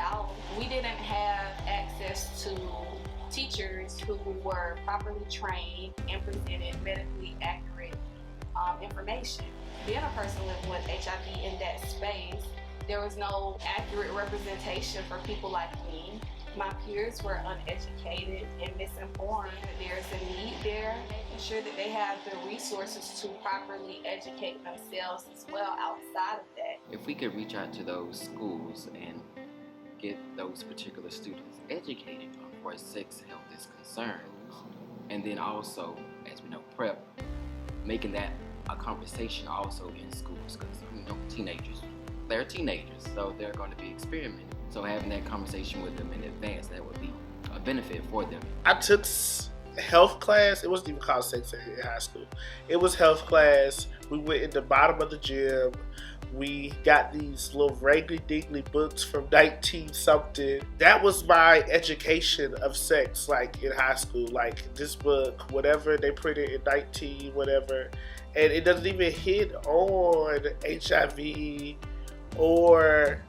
South, we didn't have access to teachers who were properly trained and presented medically accurate information. Being a person living with HIV in that space, there was no accurate representation for people like me. My peers were uneducated and misinformed. There's a need there, making sure that they have the resources to properly educate themselves as well outside of that. If we could reach out to those schools and get those particular students educated on where sex health is concerned, and then also, as we know, PrEP, making that a conversation also in schools, because teenagers, they're teenagers, so they're going to be experimenting. So having that conversation with them in advance, that would be a benefit for them. I took health class. It wasn't even called sex ed in high school. It was health class. We went in the bottom of the gym. We got these little raggedy-dingy books from 19-something. That was my education of sex, like in high school. Like this book, whatever they printed in 19, whatever. And it doesn't even hit on HIV or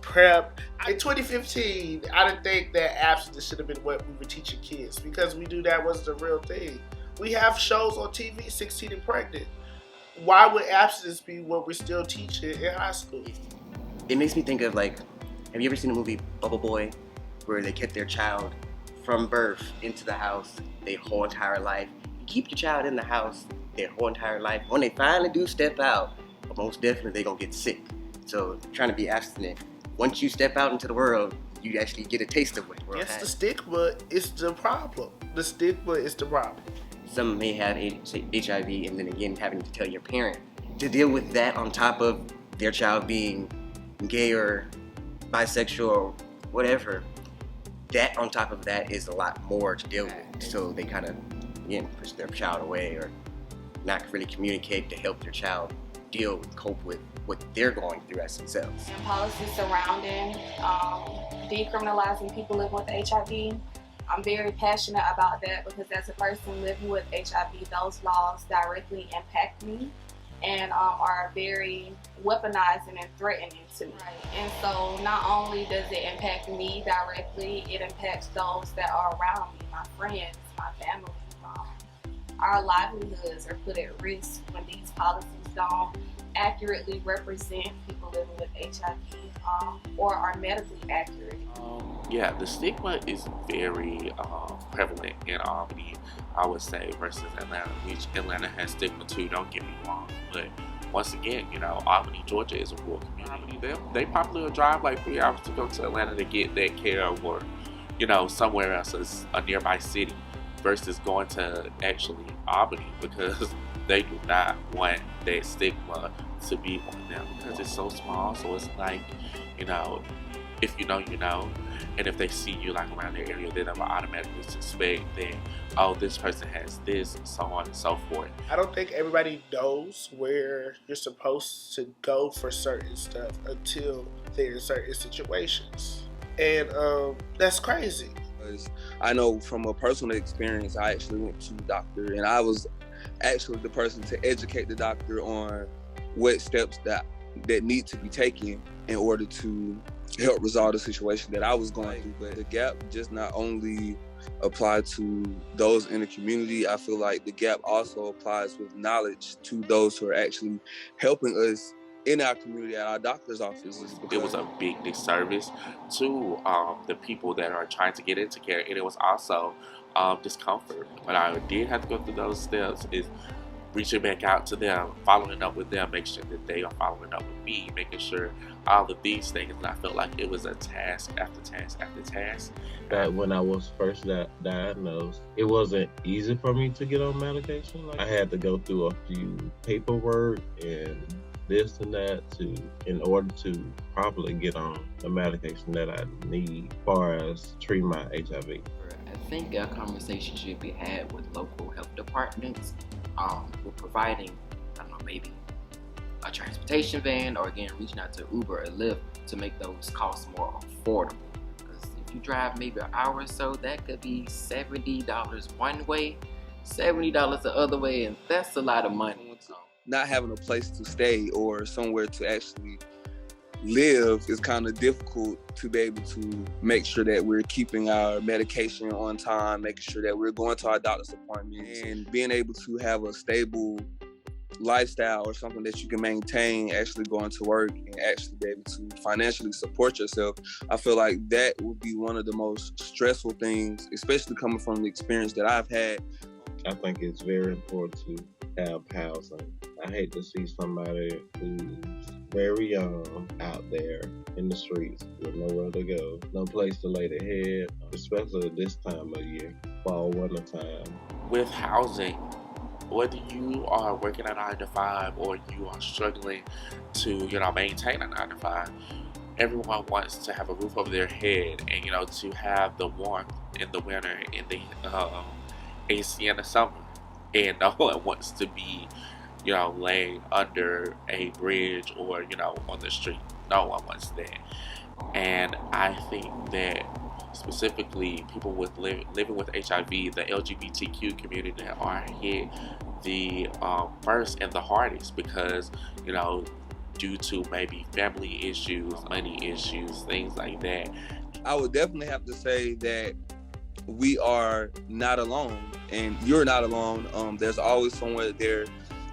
PrEP. In 2015, I didn't think that abstinence should have been what we were teaching kids, because we knew that was the real thing. We have shows on TV, 16 and Pregnant. Why would abstinence be what we're still teaching in high school? It makes me think of, like, have you ever seen the movie Bubble Boy, where they kept their child from birth into the house their whole entire life? You keep your child in the house their whole entire life. When they finally do step out, most definitely they're gonna get sick. So trying to be abstinent, once you step out into the world, you actually get a taste of what the world has. Yes, the stigma is the problem. The stigma is the problem. Some may have HIV, and then again having to tell your parent to deal with that on top of their child being gay or bisexual or whatever. That on top of that is a lot more to deal with. So they kind of, again, push their child away or not really communicate to help their child cope with what they're going through as themselves. And policies surrounding decriminalizing people living with HIV, I'm very passionate about that, because as a person living with HIV, those laws directly impact me and are very weaponizing and threatening to me. And so not only does it impact me directly, it impacts those that are around me, my friends, my family. Our livelihoods are put at risk when these policies don't accurately represent people living with HIV or are medically accurate. Yeah, the stigma is very prevalent in Albany, I would say, versus Atlanta, which Atlanta has stigma too, don't get me wrong. But once again, Albany, Georgia is a rural community. They probably will drive like 3 hours to go to Atlanta to get that care, or, somewhere else, as a nearby city, versus going to actually Albany, because they do not want that stigma to be on them, because it's so small. So it's like, if you know, and if they see you like around their area, they never automatically suspect that, oh, this person has this, and so on and so forth. I don't think everybody knows where you're supposed to go for certain stuff until they're in certain situations. And that's crazy. I know from a personal experience, I actually went to the doctor, and I was actually the person to educate the doctor on what steps that need to be taken in order to help resolve the situation that I was going through. But the gap just not only apply to those in the community. I feel like the gap also applies with knowledge to those who are actually helping us in our community at our doctor's offices. It was a big disservice to the people that are trying to get into care, and it was also discomfort. But I did have to go through those steps, is reaching back out to them, following up with them, making sure that they are following up with me, making sure all of these things. And I felt like it was a task after task after task. That when I was first diagnosed, it wasn't easy for me to get on medication. Like, I had to go through a few paperwork and this and that in order to properly get on the medication that I need as far as treating my HIV. I think a conversation should be had with local health departments with providing, maybe a transportation van, or again, reaching out to Uber or Lyft to make those costs more affordable. Because if you drive maybe an hour or so, that could be $70 one way, $70 the other way, and that's a lot of money. Not having a place to stay or somewhere to actually live, it's kind of difficult to be able to make sure that we're keeping our medication on time, making sure that we're going to our doctor's appointments, and being able to have a stable lifestyle or something that you can maintain, actually going to work and actually be able to financially support yourself. I feel like that would be one of the most stressful things, especially coming from the experience that I've had. I think it's very important to have housing. I hate to see somebody who's very young out there in the streets with nowhere to go, no place to lay their head, especially this time of year, fall, winter time. With housing, whether you are working a 9 to 5 or you are struggling to, maintain a 9 to 5, everyone wants to have a roof over their head and, to have the warmth in the winter and the AC in the summer. And no one wants to be, laying under a bridge or, on the street. No one wants that. And I think that specifically people with living with HIV, the LGBTQ community are hit the first and the hardest because, due to maybe family issues, money issues, things like that. I would definitely have to say that we are not alone, and you're not alone. There's always someone there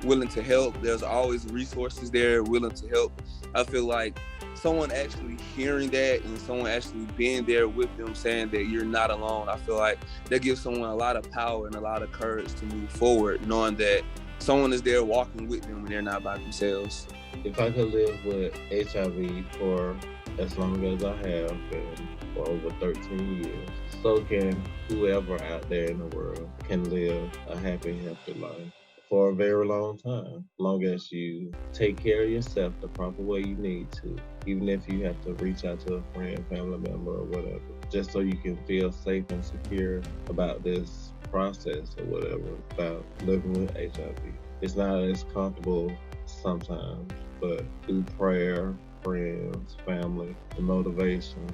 willing to help. There's always resources there willing to help. I feel like someone actually hearing that and someone actually being there with them saying that you're not alone, I feel like that gives someone a lot of power and a lot of courage to move forward, knowing that someone is there walking with them when they're not by themselves. If I could live with HIV for as long as I have been, for over 13 years, so can whoever out there in the world can live a happy, healthy life for a very long time, long as you take care of yourself the proper way you need to, even if you have to reach out to a friend, family member, or whatever, just so you can feel safe and secure about this process or whatever, about living with HIV. It's not as comfortable sometimes, but through prayer, friends, family, and motivation,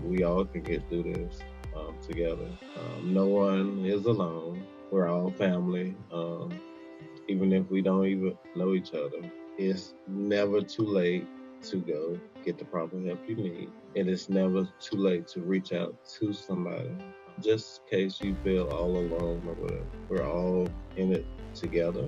we all can get through this together. No one is alone. We're all family. Even if we don't even know each other, it's never too late to go get the proper help you need. And it's never too late to reach out to somebody, just in case you feel all alone or whatever. We're all in it together.